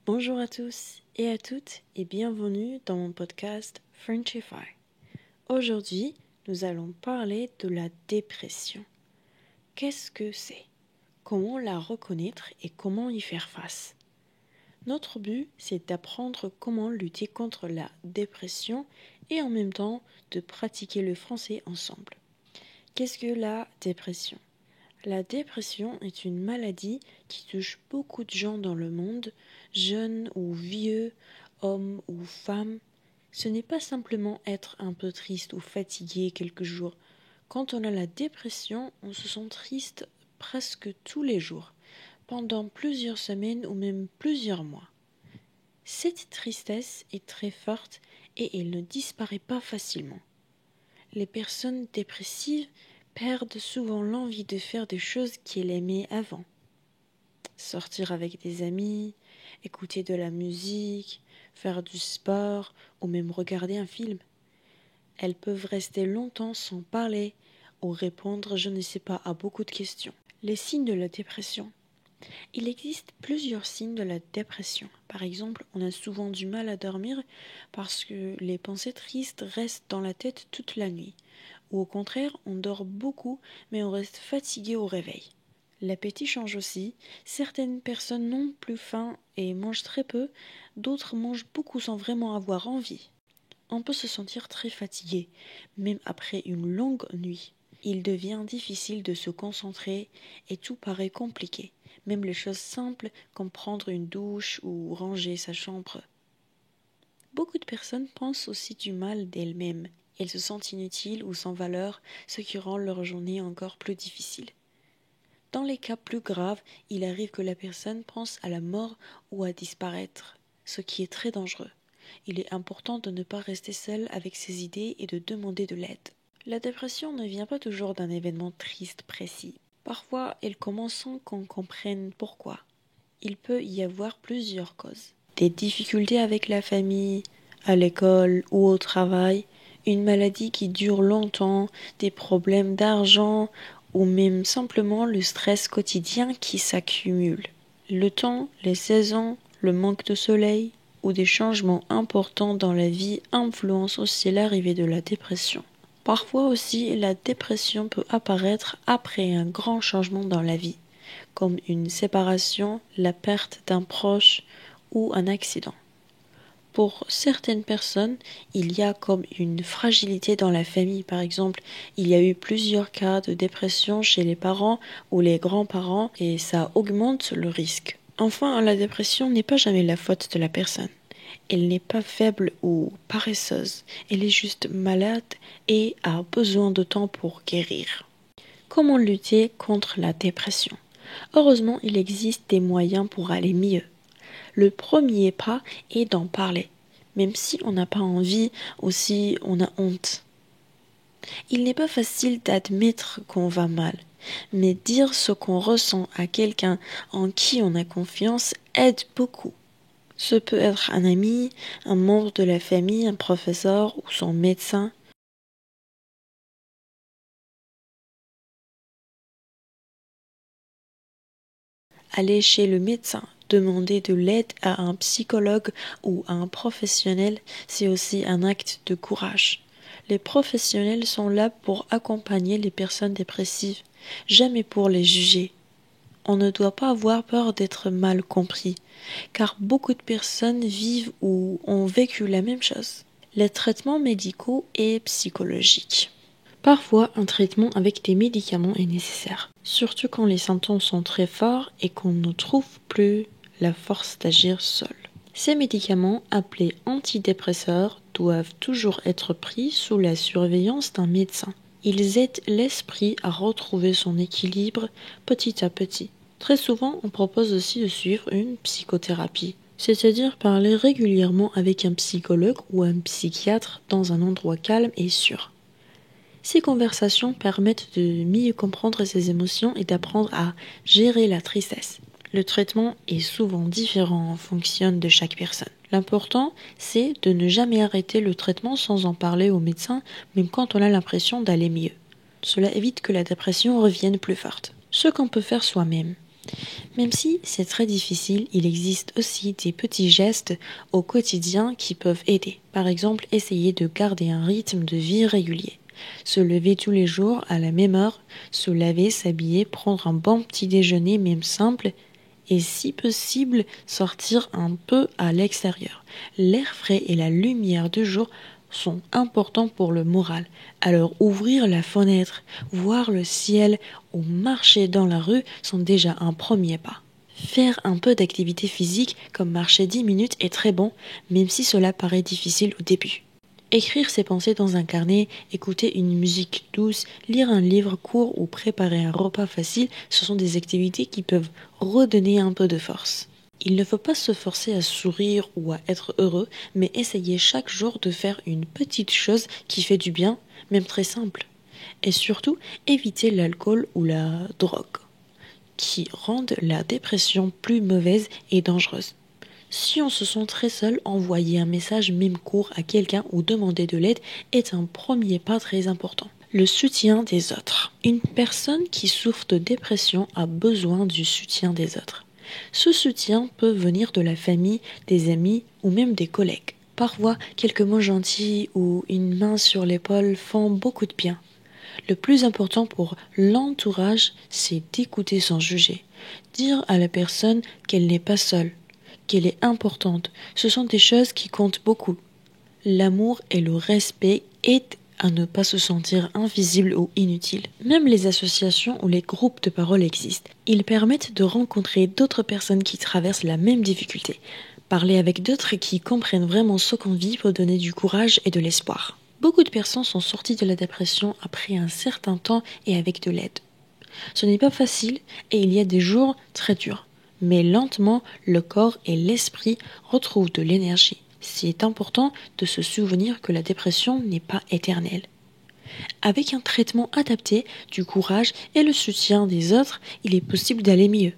Bonjour à tous et à toutes et bienvenue dans mon podcast Frenchify. Aujourd'hui, nous allons parler de la dépression. Qu'est-ce que c'est? Comment la reconnaître et comment y faire face? Notre but, c'est d'apprendre comment lutter contre la dépression et en même temps de pratiquer le français ensemble. Qu'est-ce que la dépression? La dépression est une maladie qui touche beaucoup de gens dans le monde, jeunes ou vieux, hommes ou femmes. Ce n'est pas simplement être un peu triste ou fatigué quelques jours. Quand on a la dépression, on se sent triste presque tous les jours, pendant plusieurs semaines ou même plusieurs mois. Cette tristesse est très forte et elle ne disparaît pas facilement. Les personnes dépressives perdent souvent l'envie de faire des choses qu'elles aimaient avant. Sortir avec des amis, écouter de la musique, faire du sport ou même regarder un film. Elles peuvent rester longtemps sans parler ou répondre je ne sais pas à beaucoup de questions. Les signes de la dépression. Il existe plusieurs signes de la dépression. Par exemple, on a souvent du mal à dormir parce que les pensées tristes restent dans la tête toute la nuit. Ou au contraire, on dort beaucoup mais on reste fatigué au réveil. L'appétit change aussi. Certaines personnes n'ont plus faim et mangent très peu, d'autres mangent beaucoup sans vraiment avoir envie. On peut se sentir très fatigué, même après une longue nuit. Il devient difficile de se concentrer et tout paraît compliqué, même les choses simples comme prendre une douche ou ranger sa chambre. Beaucoup de personnes pensent aussi du mal d'elles-mêmes. Elles se sentent inutiles ou sans valeur, ce qui rend leur journée encore plus difficile. Dans les cas plus graves, il arrive que la personne pense à la mort ou à disparaître, ce qui est très dangereux. Il est important de ne pas rester seul avec ses idées et de demander de l'aide. La dépression ne vient pas toujours d'un événement triste précis. Parfois, elle commence sans qu'on comprenne pourquoi. Il peut y avoir plusieurs causes. Des difficultés avec la famille, à l'école ou au travail, une maladie qui dure longtemps, des problèmes d'argent ou même simplement le stress quotidien qui s'accumule. Le temps, les saisons, le manque de soleil ou des changements importants dans la vie influencent aussi l'arrivée de la dépression. Parfois aussi, la dépression peut apparaître après un grand changement dans la vie, comme une séparation, la perte d'un proche ou un accident. Pour certaines personnes, il y a comme une fragilité dans la famille. Par exemple, il y a eu plusieurs cas de dépression chez les parents ou les grands-parents et ça augmente le risque. Enfin, la dépression n'est pas jamais la faute de la personne. Elle n'est pas faible ou paresseuse, elle est juste malade et a besoin de temps pour guérir. Comment lutter contre la dépression? Heureusement, il existe des moyens pour aller mieux. Le premier pas est d'en parler, même si on n'a pas envie ou si on a honte. Il n'est pas facile d'admettre qu'on va mal, mais dire ce qu'on ressent à quelqu'un en qui on a confiance aide beaucoup. Ce peut être un ami, un membre de la famille, un professeur ou son médecin. Aller chez le médecin, demander de l'aide à un psychologue ou à un professionnel, c'est aussi un acte de courage. Les professionnels sont là pour accompagner les personnes dépressives, jamais pour les juger. On ne doit pas avoir peur d'être mal compris, car beaucoup de personnes vivent ou ont vécu la même chose. Les traitements médicaux et psychologiques. Parfois, un traitement avec des médicaments est nécessaire, surtout quand les symptômes sont très forts et qu'on ne trouve plus la force d'agir seul. Ces médicaments, appelés antidépresseurs, doivent toujours être pris sous la surveillance d'un médecin. Ils aident l'esprit à retrouver son équilibre petit à petit. Très souvent, on propose aussi de suivre une psychothérapie, c'est-à-dire parler régulièrement avec un psychologue ou un psychiatre dans un endroit calme et sûr. Ces conversations permettent de mieux comprendre ses émotions et d'apprendre à gérer la tristesse. Le traitement est souvent différent en fonction de chaque personne. L'important, c'est de ne jamais arrêter le traitement sans en parler au médecin, même quand on a l'impression d'aller mieux. Cela évite que la dépression revienne plus forte. Ce qu'on peut faire soi-même. Même si c'est très difficile, il existe aussi des petits gestes au quotidien qui peuvent aider. Par exemple, essayer de garder un rythme de vie régulier. Se lever tous les jours à la même heure, se laver, s'habiller, prendre un bon petit déjeuner, même simple, et si possible, sortir un peu à l'extérieur. L'air frais et la lumière du jour sont importants pour le moral. Alors ouvrir la fenêtre, voir le ciel ou marcher dans la rue sont déjà un premier pas. Faire un peu d'activité physique comme marcher 10 minutes est très bon, même si cela paraît difficile au début. Écrire ses pensées dans un carnet, écouter une musique douce, lire un livre court ou préparer un repas facile, ce sont des activités qui peuvent redonner un peu de force. Il ne faut pas se forcer à sourire ou à être heureux, mais essayer chaque jour de faire une petite chose qui fait du bien, même très simple. Et surtout, éviter l'alcool ou la drogue, qui rendent la dépression plus mauvaise et dangereuse. Si on se sent très seul, envoyer un message même court à quelqu'un ou demander de l'aide est un premier pas très important. Le soutien des autres. Une personne qui souffre de dépression a besoin du soutien des autres. Ce soutien peut venir de la famille, des amis ou même des collègues. Parfois, quelques mots gentils ou une main sur l'épaule font beaucoup de bien. Le plus important pour l'entourage, c'est d'écouter sans juger. Dire à la personne qu'elle n'est pas seule, qu'elle est importante. Ce sont des choses qui comptent beaucoup. L'amour et le respect aident à ne pas se sentir invisible ou inutile. Même les associations ou les groupes de parole existent. Ils permettent de rencontrer d'autres personnes qui traversent la même difficulté. Parler avec d'autres qui comprennent vraiment ce qu'on vit peut donner du courage et de l'espoir. Beaucoup de personnes sont sorties de la dépression après un certain temps et avec de l'aide. Ce n'est pas facile et il y a des jours très durs. Mais lentement, le corps et l'esprit retrouvent de l'énergie. C'est important de se souvenir que la dépression n'est pas éternelle. Avec un traitement adapté, du courage et le soutien des autres, il est possible d'aller mieux.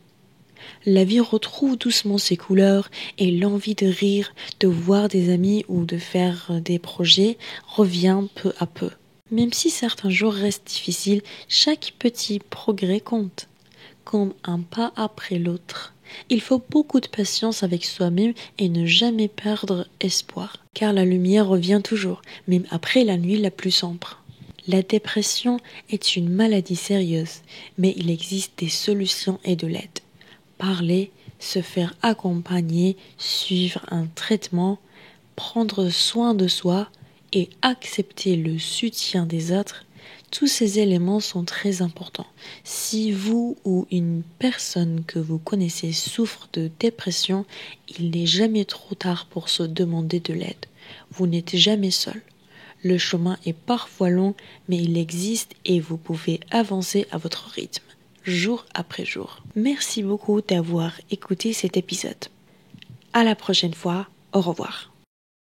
La vie retrouve doucement ses couleurs et l'envie de rire, de voir des amis ou de faire des projets revient peu à peu. Même si certains jours restent difficiles, chaque petit progrès compte, comme un pas après l'autre. Il faut beaucoup de patience avec soi-même et ne jamais perdre espoir, car la lumière revient toujours, même après la nuit la plus sombre. La dépression est une maladie sérieuse, mais il existe des solutions et de l'aide. Parler, se faire accompagner, suivre un traitement, prendre soin de soi et accepter le soutien des autres, tous ces éléments sont très importants. Si vous ou une personne que vous connaissez souffre de dépression, il n'est jamais trop tard pour se demander de l'aide. Vous n'êtes jamais seul. Le chemin est parfois long, mais il existe et vous pouvez avancer à votre rythme, jour après jour. Merci beaucoup d'avoir écouté cet épisode. À la prochaine fois, au revoir.